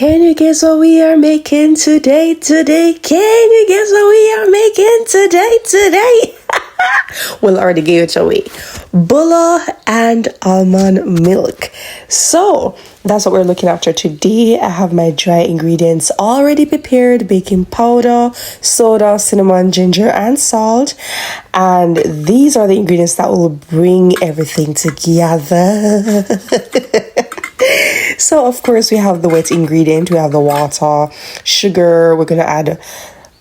Can you guess what we are making today? Can you guess what we are making today? Well, I already gave it away. Bulla and almond milk. So that's what we're looking after today. I have my dry ingredients already prepared: baking powder, soda, cinnamon, ginger, and salt. And these are the ingredients that will bring everything together. So of course we have the wet ingredient, we have the water, sugar, we're gonna add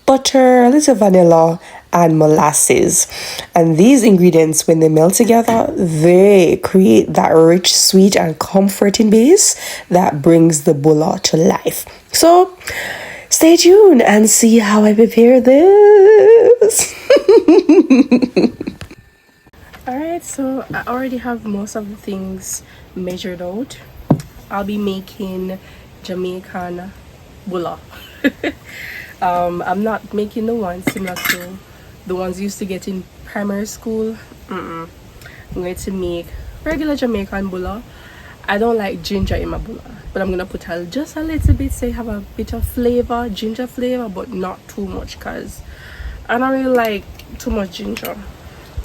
butter, a little vanilla, and molasses. And these ingredients, when they melt together, they create that rich, sweet, and comforting base that brings the bulla to life. So stay tuned and see how I prepare this. Alright, so I already have most of the things measured out. I'll be making Jamaican Bulla. I'm not making the ones similar to the ones you used to get in primary school. I'm going to make regular Jamaican Bulla. I don't like ginger in my Bulla, but I'm gonna put just a little bit, so you have a bit of flavor, ginger flavor, but not too much, because I don't really like too much ginger.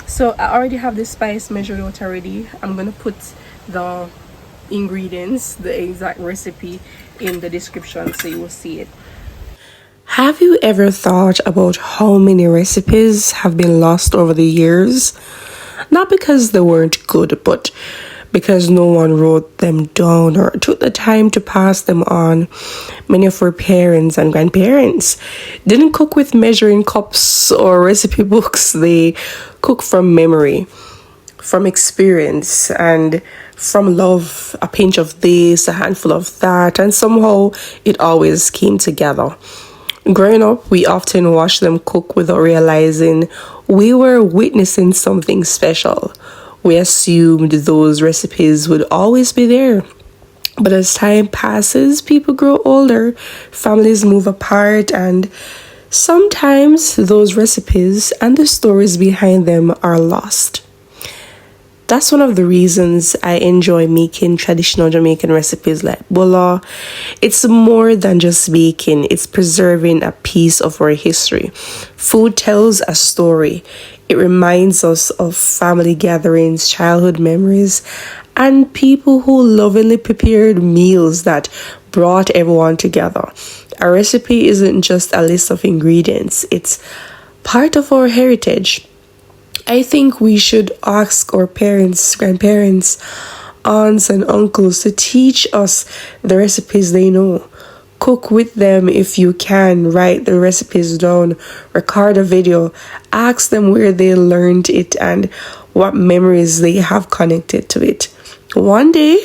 So I already have the spice measured out already. I'm gonna put the ingredients, the exact recipe, in the description so you will see it. Have you ever thought about how many recipes have been lost over the years? Not because they weren't good, but because no one wrote them down or took the time to pass them on. Many of our parents and grandparents didn't cook with measuring cups or recipe books. They cook from memory, from experience, and from love. A pinch of this, a handful of that, and somehow it always came together. Growing up, we often watched them cook without realizing we were witnessing something special. We assumed those recipes would always be there. But as time passes, people grow older, families move apart, and sometimes those recipes and the stories behind them are lost. That's one of the reasons I enjoy making traditional Jamaican recipes like bulla. It's more than just baking, it's preserving a piece of our history. Food tells a story. It reminds us of family gatherings, childhood memories, and people who lovingly prepared meals that brought everyone together. A recipe isn't just a list of ingredients, it's part of our heritage. I think we should ask our parents, grandparents, aunts, and uncles to teach us the recipes they know. Cook with them if you can. Write the recipes down. Record a video. Ask them where they learned it and what memories they have connected to it. One day,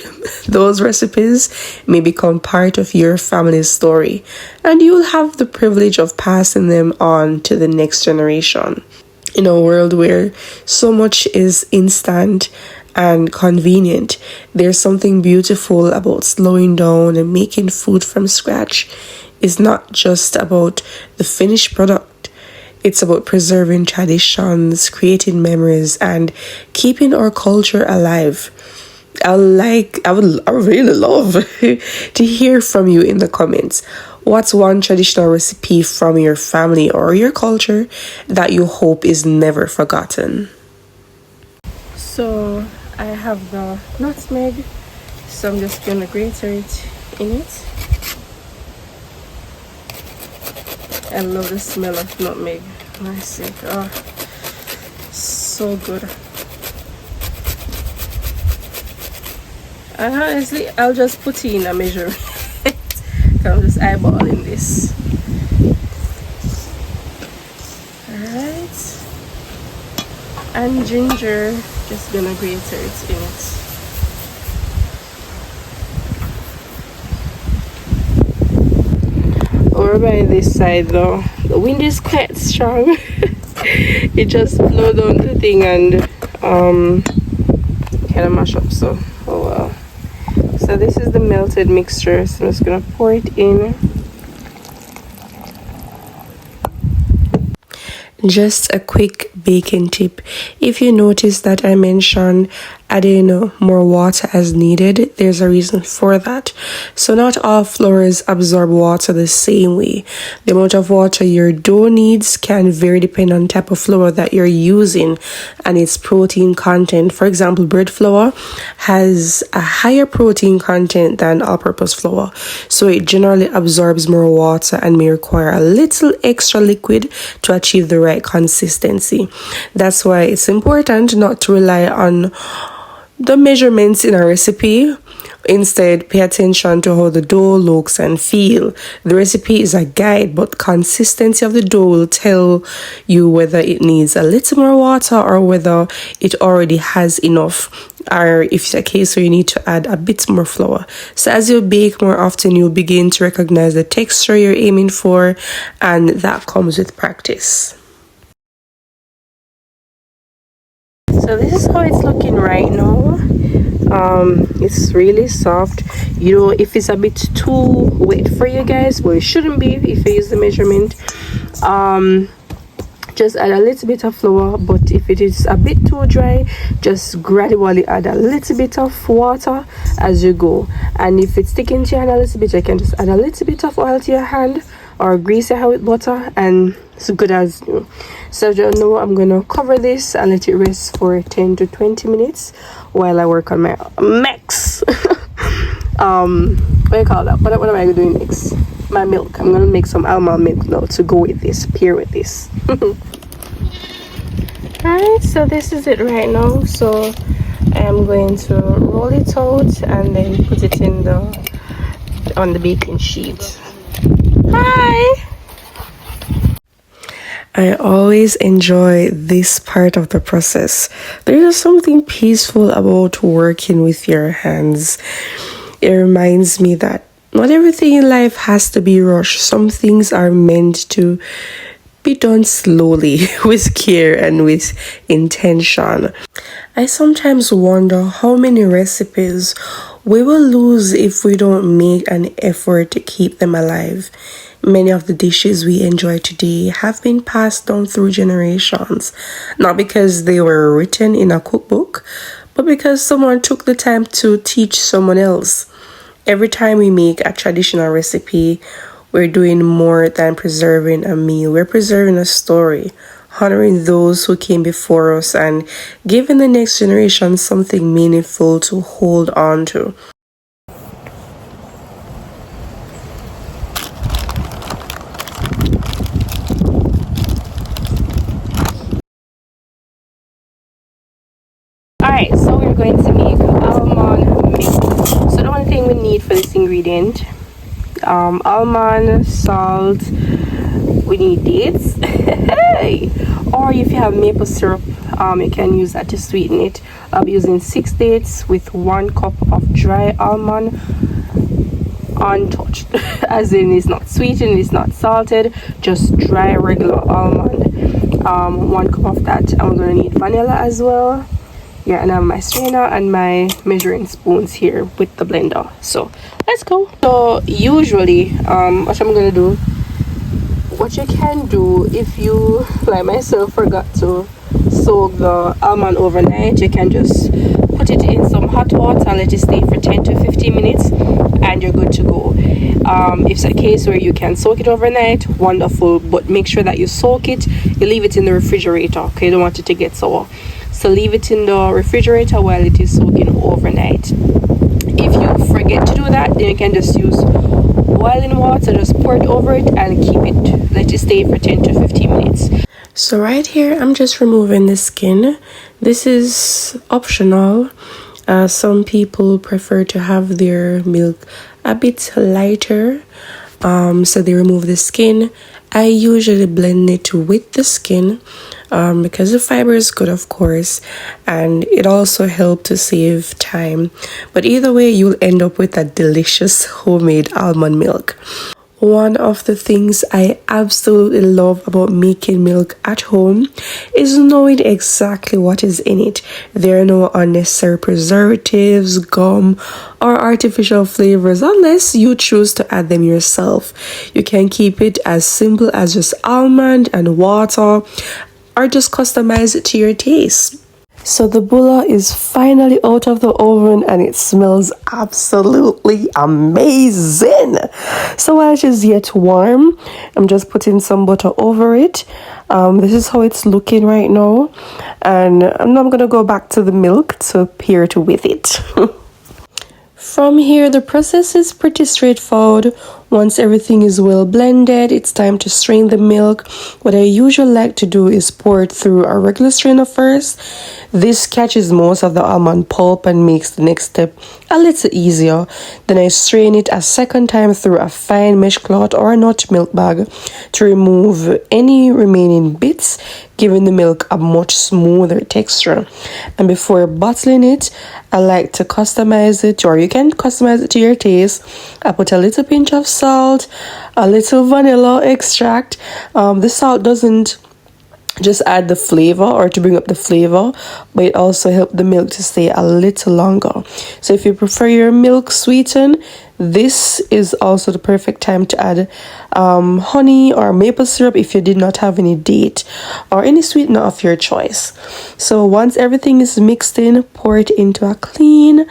those recipes may become part of your family's story, and you'll have the privilege of passing them on to the next generation. In a world where so much is instant and convenient, there's something beautiful about slowing down and making food from scratch. It's not just about the finished product. It's about preserving traditions, creating memories, and keeping our culture alive. I would really love to hear from you in the comments. What's one traditional recipe from your family or your culture that you hope is never forgotten? So I have the nutmeg, so I'm just gonna grate it in it. I love the smell of nutmeg. Nice, oh, so good. And honestly, I'll just put in a measurement. I'm just eyeballing this. Alright. And ginger, just gonna grate it in it. Over by this side though, the wind is quite strong. It just blew down the thing and kind of mash up, so oh well. So this is the melted mixture, so I'm just gonna pour it in. Just a quick baking tip. If you notice that I mentioned adding more water as needed. There's a reason for that. So not all flours absorb water the same way. The amount of water your dough needs can vary depending on the type of flour that you're using and its protein content. For example, bread flour has a higher protein content than all-purpose flour, so it generally absorbs more water and may require a little extra liquid to achieve the right consistency. That's why it's important not to rely on the measurements in a recipe. Instead, pay attention to how the dough looks and feel. The recipe is a guide, but consistency of the dough will tell you whether it needs a little more water or whether it already has enough, or if it's a case where you need to add a bit more flour. So as you bake more often, you'll begin to recognize the texture you're aiming for, and that comes with practice. So this is how it's looking right now. It's really soft. If it's a bit too wet for you guys, well, it shouldn't be if you use the measurement. Just add a little bit of flour, but if it is a bit too dry, just gradually add a little bit of water as you go. And if it's sticking to your hand a little bit, you can just add a little bit of oil to your hand or grease your hand with butter, and it's good as new. So now I'm gonna cover this and let it rest for 10 to 20 minutes while I work on my mix. What do you call that? What am I doing next? My milk. I'm gonna make some almond milk now to go with this, pair with this. Alright, so this is it right now. So I'm going to roll it out and then put it in on the baking sheet. Hi! I always enjoy this part of the process. There's something peaceful about working with your hands. It reminds me that not everything in life has to be rushed. Some things are meant to be done slowly, with care and with intention. I sometimes wonder how many recipes we will lose if we don't make an effort to keep them alive. Many of the dishes we enjoy today have been passed down through generations, not because they were written in a cookbook, but because someone took the time to teach someone else. Every time we make a traditional recipe, we're doing more than preserving a meal. We're preserving a story, honoring those who came before us, and giving the next generation something meaningful to hold on to. Alright, so we're going to make almond milk. So the only thing we need for this ingredient, almond, salt, we need dates. Hey! Or if you have maple syrup, you can use that to sweeten it. I'll be using 6 dates with 1 cup of dry almond, untouched. As in, it's not sweetened, it's not salted, just dry regular almond. 1 cup of that. I'm gonna need vanilla as well. Yeah, and I have my strainer and my measuring spoons here with the blender. So let's go. So usually what I'm gonna do, what you can do if you, like myself, forgot to soak the almond overnight, you can just put it in some hot water and let it stay for 10 to 15 minutes and you're good to go. If it's a case where you can soak it overnight, wonderful, but make sure that you soak it, you leave it in the refrigerator, okay? You don't want it to get sour. So leave it in the refrigerator while it is soaking overnight. If you forget to do that, then you can just use boiling water, just pour it over it and keep it, let it stay for 10 to 15 minutes. So right here, I'm just removing the skin. This is optional. Some people prefer to have their milk a bit lighter, so they remove the skin. I usually blend it with the skin because the fiber is good, of course, and it also helps to save time. But either way, you'll end up with a delicious homemade almond milk. One of the things I absolutely love about making milk at home is knowing exactly what is in it. There are no unnecessary preservatives, gum, or artificial flavors unless you choose to add them yourself. You can keep it as simple as just almond and water, or just customize it to your taste. So the bulla is finally out of the oven and it smells absolutely amazing. So while it is yet warm, I'm just putting some butter over it. This is how it's looking right now. And I'm going to go back to the milk to pair it with it. From here, the process is pretty straightforward. Once everything is well blended, it's time to strain the milk. What I usually like to do is pour it through a regular strainer first. This catches most of the almond pulp and makes the next step a little easier. Then I strain it a second time through a fine mesh cloth or a nut milk bag to remove any remaining bits, giving the milk a much smoother texture. And before bottling it, I like to customize it, or you can customize it to your taste. I put a little pinch of salt, a little vanilla extract. The salt doesn't just add the flavor or to bring up the flavor, but it also helps the milk to stay a little longer. So if you prefer your milk sweetened, this is also the perfect time to add honey or maple syrup if you did not have any date or any sweetener of your choice. So once everything is mixed in, pour it into a clean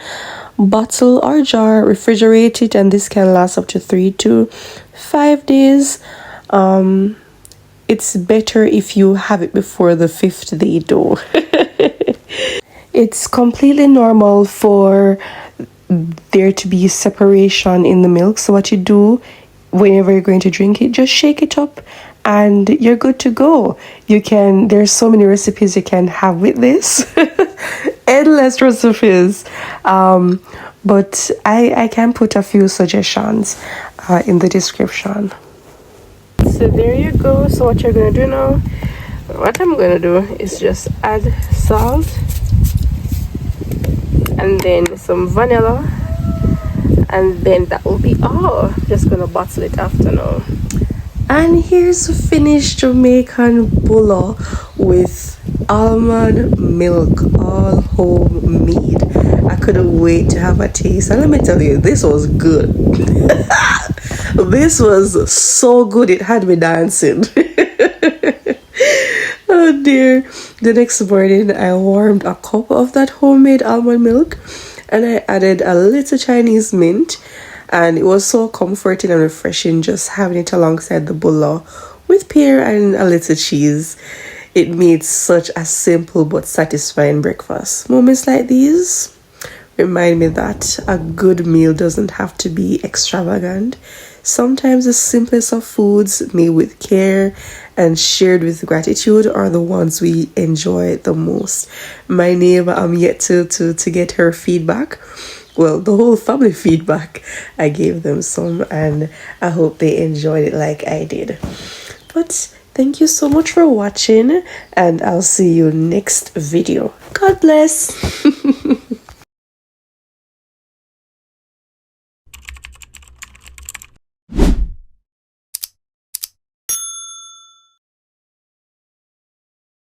bottle or jar, refrigerate it, and this can last up to 3 to 5 days. It's better if you have it before the 5th day though. It's completely normal for there to be separation in the milk. So what you do whenever you're going to drink it, just shake it up and you're good to go. There's so many recipes you can have with this. Endless recipes. But I can put a few suggestions in the description. So there you go. So what you're gonna do now, what I'm gonna do is just add salt and then some vanilla, and then that will be all. Just gonna bottle it after now. And here's the finished Jamaican Bulla with almond milk, all homemade. I couldn't wait to have a taste, and let me tell you, this was good. This was so good, it had me dancing. Oh dear. The next morning I warmed a cup of that homemade almond milk and I added a little Chinese mint, and it was so comforting and refreshing just having it alongside the bulla with pear and a little cheese. It made such a simple but satisfying breakfast. Moments like these remind me that a good meal doesn't have to be extravagant. Sometimes the simplest of foods, made with care and shared with gratitude, are the ones we enjoy the most. My neighbor, I'm yet to get her feedback. Well, the whole family feedback. I gave them some and I hope they enjoyed it like I did. But thank you so much for watching, and I'll see you next video. God bless.